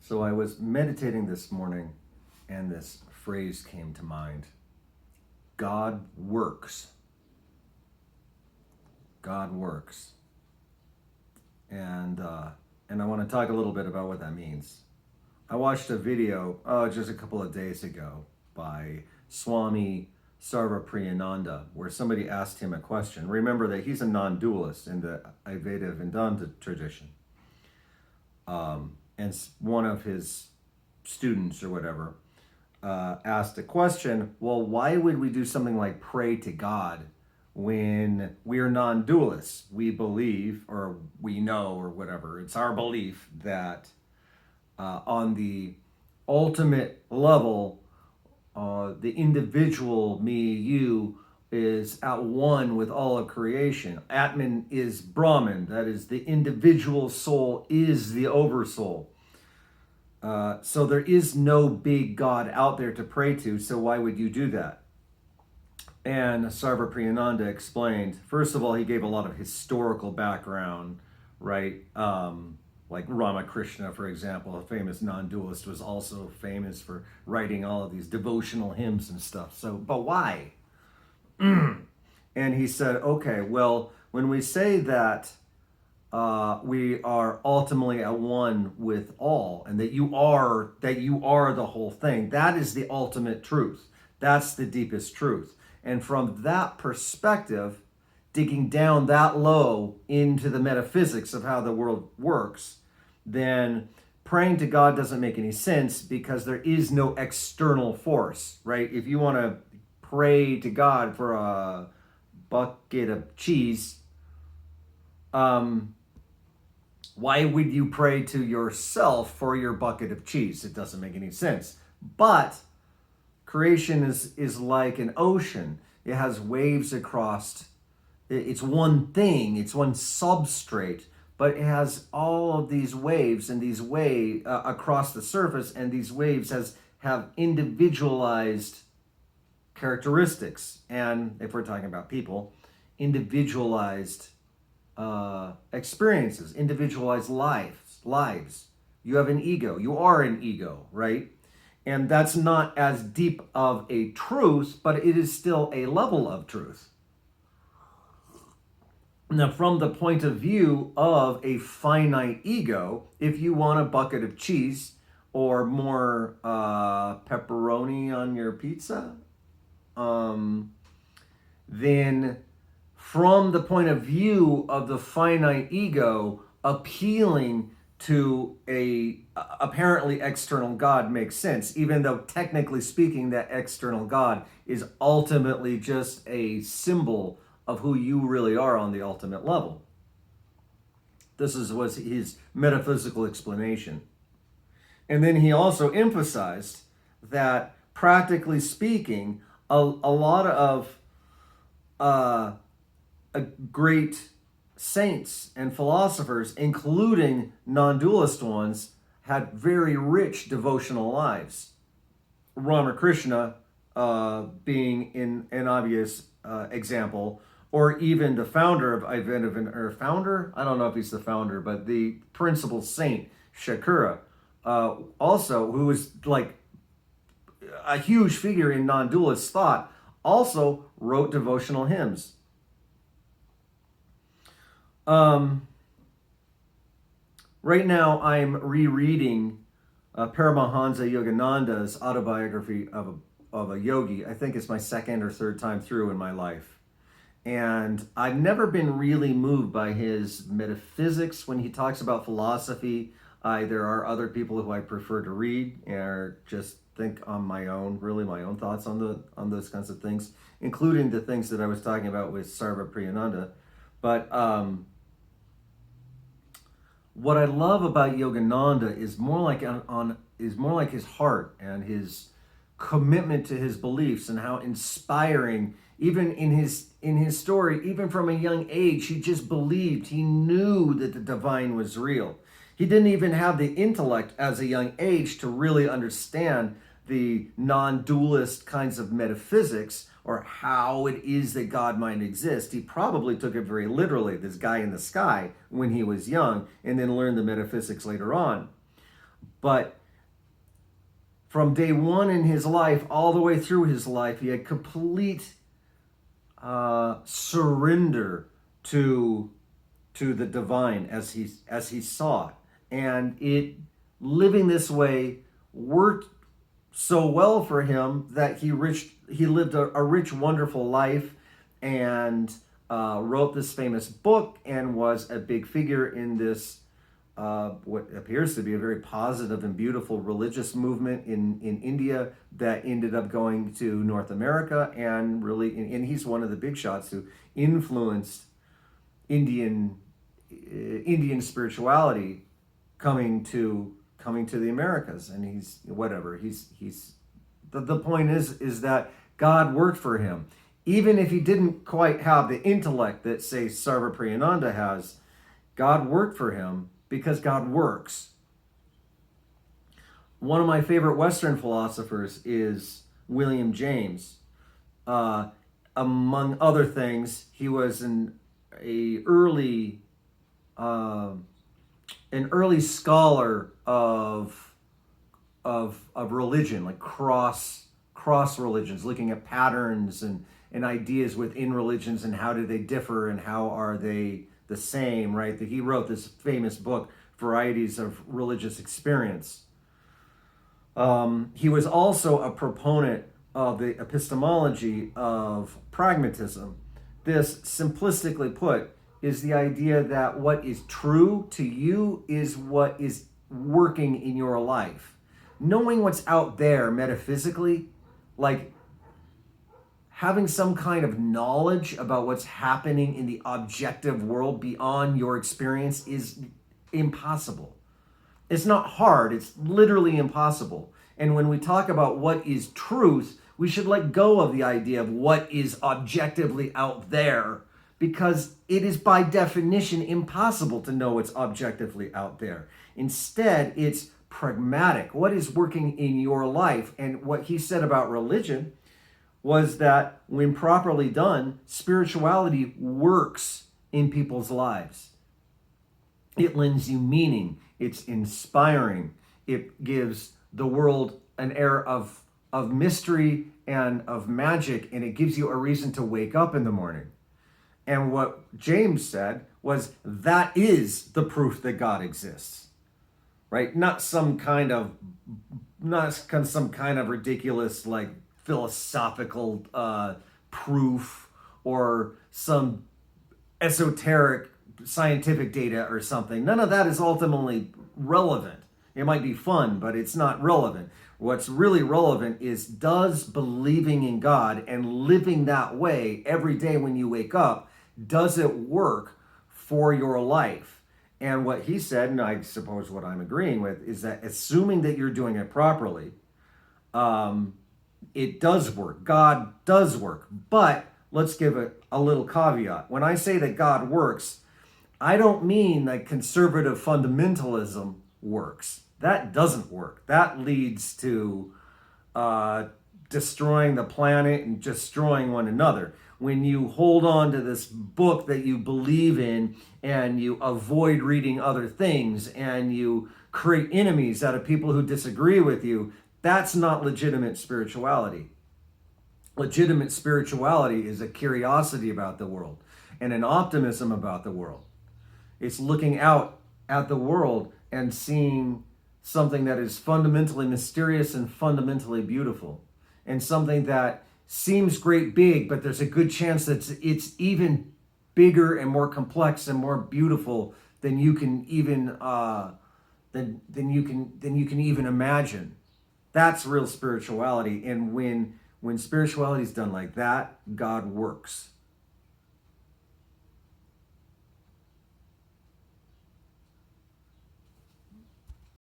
So I was meditating this morning and this phrase came to mind. God works. God works. And I want to talk a little bit about what that means. I watched a video just a couple of days ago by Swami Sarvapriyananda, where somebody asked him a question. Remember that he's a non-dualist in the Advaita Vedanta tradition. And one of his students or whatever asked a question, well, why would we do something like pray to God when we're non-dualists? We believe, or we know, or whatever, it's our belief that on the ultimate level, the individual, me, you, is at one with all of creation. Atman is Brahman, that is, the individual soul is the oversoul. So there is no big God out there to pray to, so why would you do that? And Savrapriyananda explained, first of all, he gave a lot of historical background, right? Like Ramakrishna, for example, a famous non-dualist, was also famous for writing all of these devotional hymns and stuff. So, but why? And he said, okay, well, when we say that we are ultimately at one with all, and that you are the whole thing, that is the ultimate truth. That's the deepest truth. And from that perspective, digging down that low into the metaphysics of how the world works, then praying to God doesn't make any sense because there is no external force, right? If you want to pray to God for a bucket of cheese, why would you pray to yourself for your bucket of cheese? It doesn't make any sense. But creation is like an ocean. It has waves across. It's one thing. It's one substrate. But it has all of these waves and these across the surface. And these waves have individualized characteristics. And if we're talking about people, individualized experiences, individualized lives. You have an ego. You are an ego, right? And that's not as deep of a truth, but it is still a level of truth. Now, from the point of view of a finite ego, if you want a bucket of cheese or more pepperoni on your pizza, then from the point of view of the finite ego, appealing to a apparently external God makes sense, even though technically speaking, that external God is ultimately just a symbol of who you really are on the ultimate level. This was his metaphysical explanation. And then he also emphasized that, practically speaking, a lot of great saints and philosophers, including non-dualist ones, had very rich devotional lives. Ramakrishna being an obvious example, or even the founder of Advaita, or founder? I don't know if he's the founder, but the principal saint, Shakura, also, who was like a huge figure in non-dualist thought, also wrote devotional hymns. Right now I'm rereading Paramahansa Yogananda's autobiography of a yogi. I think it's my second or third time through in my life. And I've never been really moved by his metaphysics when he talks about philosophy. There are other people who I prefer to read or just think on my own, really my own thoughts on those kinds of things, including the things that I was talking about with Savrapriyananda. But what I love about Yogananda is more like his heart and his commitment to his beliefs, and how inspiring, even in his story, even from a young age, he just believed, he knew that the divine was real. He didn't even have the intellect as a young age to really understand the non-dualist kinds of metaphysics, or how it is that God might exist. He probably took it very literally, this guy in the sky, when he was young, and then learned the metaphysics later on. But from day one in his life, all the way through his life, he had complete surrender to the divine as he saw it, and living this way worked so well for him that he lived a rich, wonderful life, and wrote this famous book, and was a big figure in this what appears to be a very positive and beautiful religious movement in India that ended up going to North America, and he's one of the big shots who influenced Indian spirituality coming to the Americas. And he's the point is that God worked for him, even if he didn't quite have the intellect that, say, Sarvapriyananda has. God worked for him because God works. One of my favorite Western philosophers is William James. Among other things, he was an early scholar of religion, like cross religions, looking at patterns and ideas within religions, and how do they differ and how are they the same, right? That he wrote this famous book, Varieties of Religious Experience. He was also a proponent of the epistemology of pragmatism. This, simplistically put, is the idea that what is true to you is what is working in your life. Knowing what's out there metaphysically, like having some kind of knowledge about what's happening in the objective world beyond your experience, is impossible. It's not hard, it's literally impossible. And when we talk about what is truth, we should let go of the idea of what is objectively out there, because it is by definition impossible to know what's objectively out there. Instead, it's pragmatic. What is working in your life? And what he said about religion was that when properly done, spirituality works in people's lives. It lends you meaning. It's inspiring. It gives the world an air of mystery and of magic, and it gives you a reason to wake up in the morning. And what James said was, that is the proof that God exists, right? Not some kind of ridiculous, like, philosophical proof or some esoteric scientific data or something. None of that is ultimately relevant. It might be fun, but it's not relevant. What's really relevant is, does believing in God and living that way every day when you wake up, does it work for your life? And what he said, and I suppose what I'm agreeing with, is that assuming that you're doing it properly, it does work. God does work. But let's give it a little caveat. When I say that God works, I don't mean that conservative fundamentalism works. That doesn't work. That leads to destroying the planet and destroying one another. When you hold on to this book that you believe in, and you avoid reading other things, and you create enemies out of people who disagree with you, that's not legitimate spirituality. Legitimate spirituality is a curiosity about the world and an optimism about the world. It's looking out at the world and seeing something that is fundamentally mysterious and fundamentally beautiful, and something that seems great big, but there's a good chance that it's even bigger and more complex and more beautiful than you can even than you can even imagine. That's real spirituality. And when spirituality is done like that, God works.